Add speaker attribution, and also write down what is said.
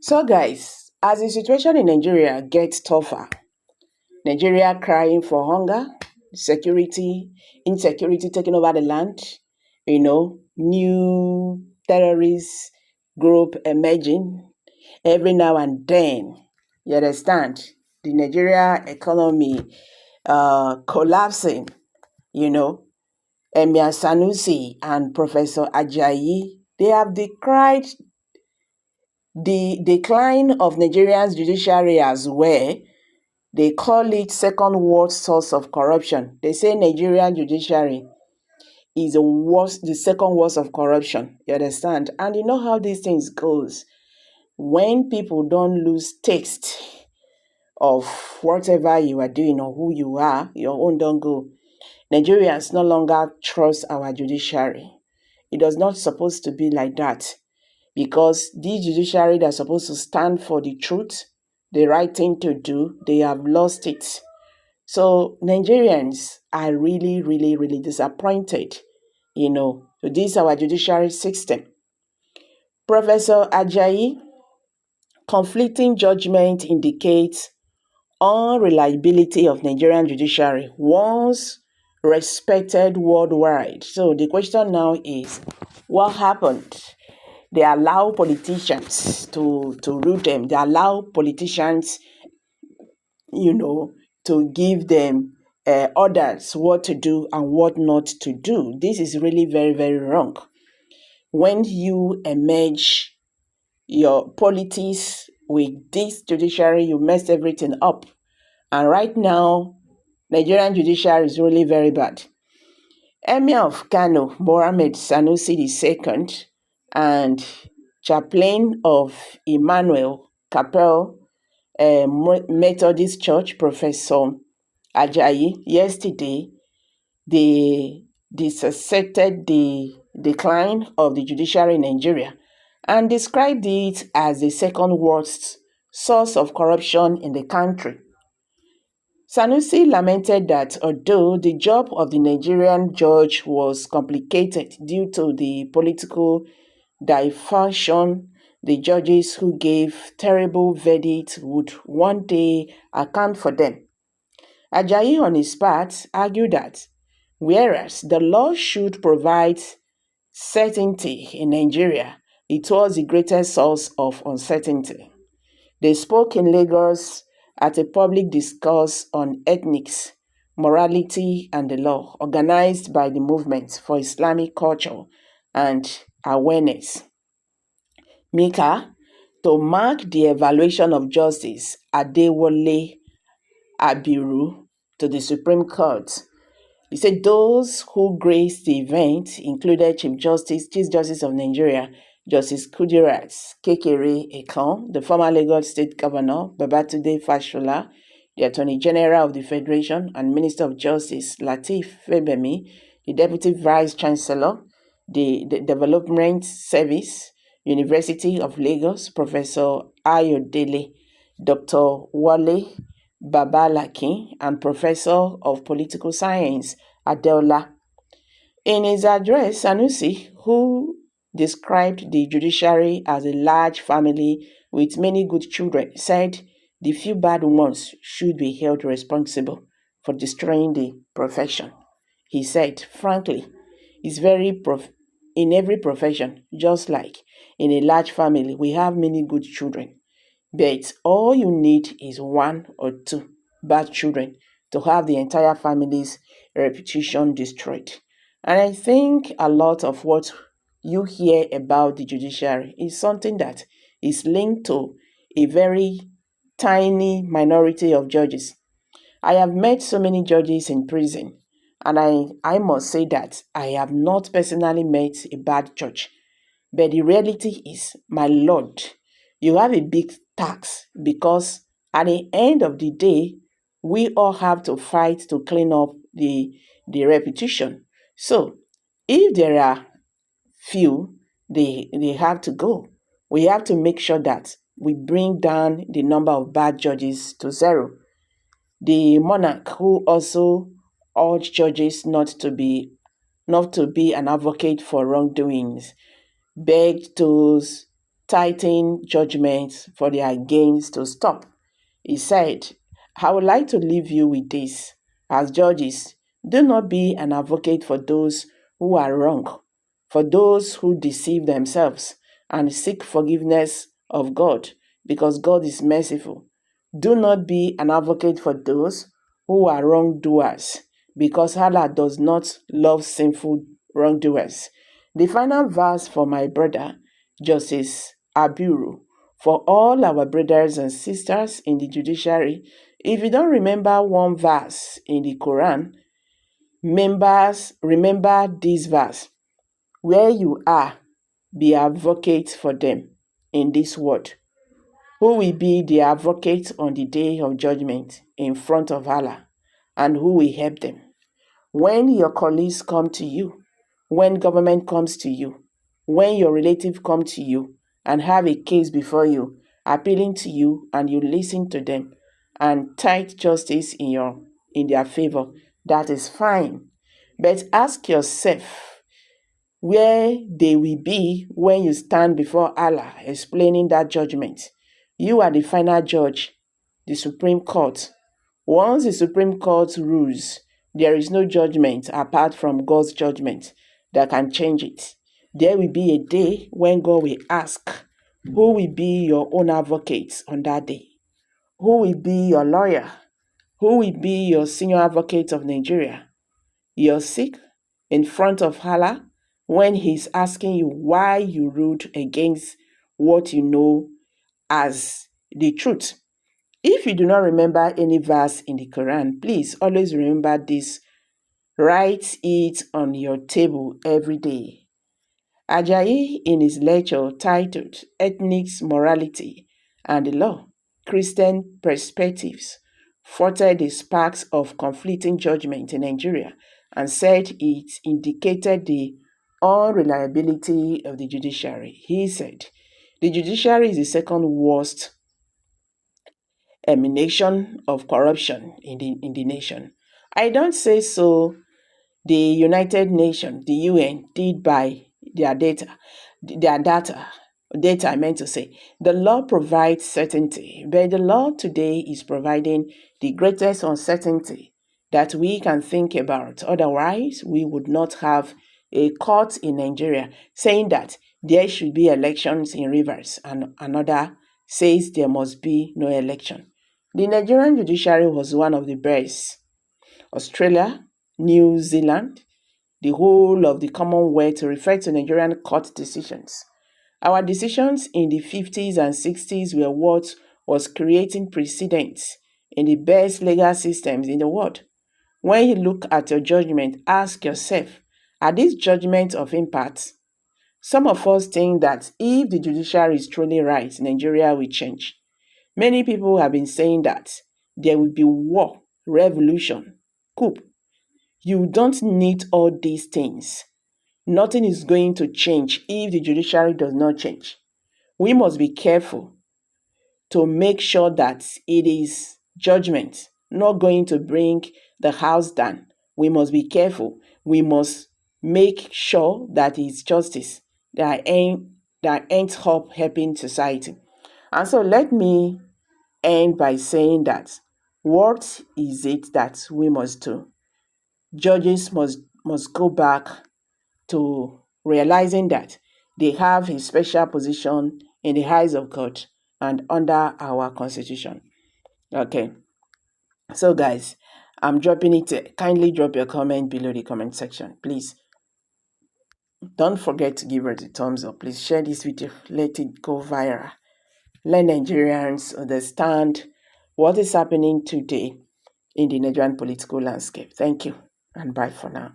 Speaker 1: So guys, as the situation in Nigeria gets tougher, Nigeria crying for hunger, security, insecurity taking over the land, new terrorist group emerging every now and then. You understand? The Nigeria economy collapsing, you know. Emir Sanusi and Prof.Ajayi, they have decried the decline of Nigerian judiciary as well. They call it second worst source of corruption. They say Nigerian judiciary is the second worst of corruption. You understand? And you know how these things goes. When people don't lose taste of whatever you are doing or who you are, your own don't go. Nigerians no longer trust our judiciary. It does not supposed to be like that, because the judiciary that's supposed to stand for the truth, the right thing to do, they have lost it. So Nigerians are really, really, really disappointed, to this our judiciary system. Professor Ajayi, conflicting judgment indicates unreliability of Nigerian judiciary once respected worldwide. So the question now is, what happened? They allow politicians to rule them. They allow politicians, to give them orders what to do and what not to do. This is really very, very wrong. When you emerge your politics with this judiciary, you mess everything up. And right now, Nigerian judiciary is really very bad. Emir of Kano, Mohammed Sanusi II, and chaplain of Emmanuel Capel Methodist Church, Professor Ajayi, yesterday, they dissected the decline of the judiciary in Nigeria and described it as the second worst source of corruption in the country. Sanusi lamented that although the job of the Nigerian judge was complicated due to the political diversion, the judges who gave terrible verdicts would one day account for them. Ajayi, on his part, argued that whereas the law should provide certainty in Nigeria, it was the greatest source of uncertainty. They spoke in Lagos at a public discourse on ethics, morality, and the law, organized by the Movement for Islamic Culture and Awareness, MICA, to mark the evaluation of Justice Adewale Abiru to the Supreme Court. He said those who graced the event included Chief Justice of Nigeria, Justice Kudirat Kekere Ekon, the former Lagos State Governor, Babatunde Fashola, the Attorney General of the Federation and Minister of Justice, Lateef Fagbemi, the Deputy Vice Chancellor, the Development Service, University of Lagos, Professor Ayodele, Dr. Wale Babalakin, and Professor of Political Science, Adeola. In his address, Sanusi, who described the judiciary as a large family with many good children, said the few bad ones should be held responsible for destroying the profession. He said, frankly, it's in every profession, just like in a large family, we have many good children. But all you need is one or two bad children to have the entire family's reputation destroyed. And I think a lot of what you hear about the judiciary is something that is linked to a very tiny minority of judges. I have met so many judges in prison, and I must say that I have not personally met a bad judge. But the reality is, my Lord, you have a big tax, because at the end of the day, we all have to fight to clean up the reputation. So if there are few, they have to go. We have to make sure that we bring down the number of bad judges to zero. The monarch, who also urged judges not to be an advocate for wrongdoings, begged those tighten judgment for their gains to stop. He said, I would like to leave you with this. As judges, do not be an advocate for those who are wrong, for those who deceive themselves and seek forgiveness of God, because God is merciful. Do not be an advocate for those who are wrongdoers, because Allah does not love sinful wrongdoers. The final verse for my brother, Justice Abiru, for all our brothers and sisters in the judiciary. If you don't remember one verse in the Quran, remember this verse. Where you are, be advocate for them in this word. Who will be the advocate on the day of judgment in front of Allah, and who will help them? When your colleagues come to you, when government comes to you, when your relative come to you and have a case before you, appealing to you, and you listen to them and tithe justice in their favor, that is fine. But ask yourself where they will be when you stand before Allah explaining that judgment. You are the final judge, the Supreme Court. Once the Supreme Court rules, there is no judgment apart from God's judgment that can change it. There will be a day when God will ask, who will be your own advocate on that day? Who will be your lawyer? Who will be your senior advocate of Nigeria? You're sick in front of Allah when He's asking you why you ruled against what you know as the truth. If you do not remember any verse in the Quran, please always remember this. Write it on your table every day. Ajayi, in his lecture titled Ethnics, Morality, and the Law, Christian Perspectives, furthered the sparks of conflicting judgment in Nigeria and said it indicated the unreliability of the judiciary. He said, the judiciary is the second worst emanation of corruption in the nation. I don't say so. The United Nations, the UN, did by data, I meant to say. The law provides certainty, but the law today is providing the greatest uncertainty that we can think about. Otherwise, we would not have a court in Nigeria saying that there should be elections in Rivers, and another says there must be no election. The Nigerian Judiciary was one of the best. Australia, New Zealand, the whole of the Commonwealth to refer to Nigerian court decisions. Our decisions in the 50s and 60s were what was creating precedents in the best legal systems in the world. When you look at your judgment, ask yourself, are these judgments of impact? Some of us think that if the judiciary is truly right, Nigeria will change. Many people have been saying that there will be war, revolution, coup. You don't need all these things. Nothing is going to change if the judiciary does not change. We must be careful to make sure that it is judgment, not going to bring the house down. We must be careful. We must make sure that it's justice that ends up helping society. And so let me end by saying that what is it that we must do? Judges must go back to realizing that they have a special position in the eyes of God and under our constitution. Okay. So guys, I'm dropping it. Kindly drop your comment below the comment section. Please don't forget to give us a thumbs up. Please share this video. Let it go viral. Let Nigerians understand what is happening today in the Nigerian political landscape. Thank you and bye for now.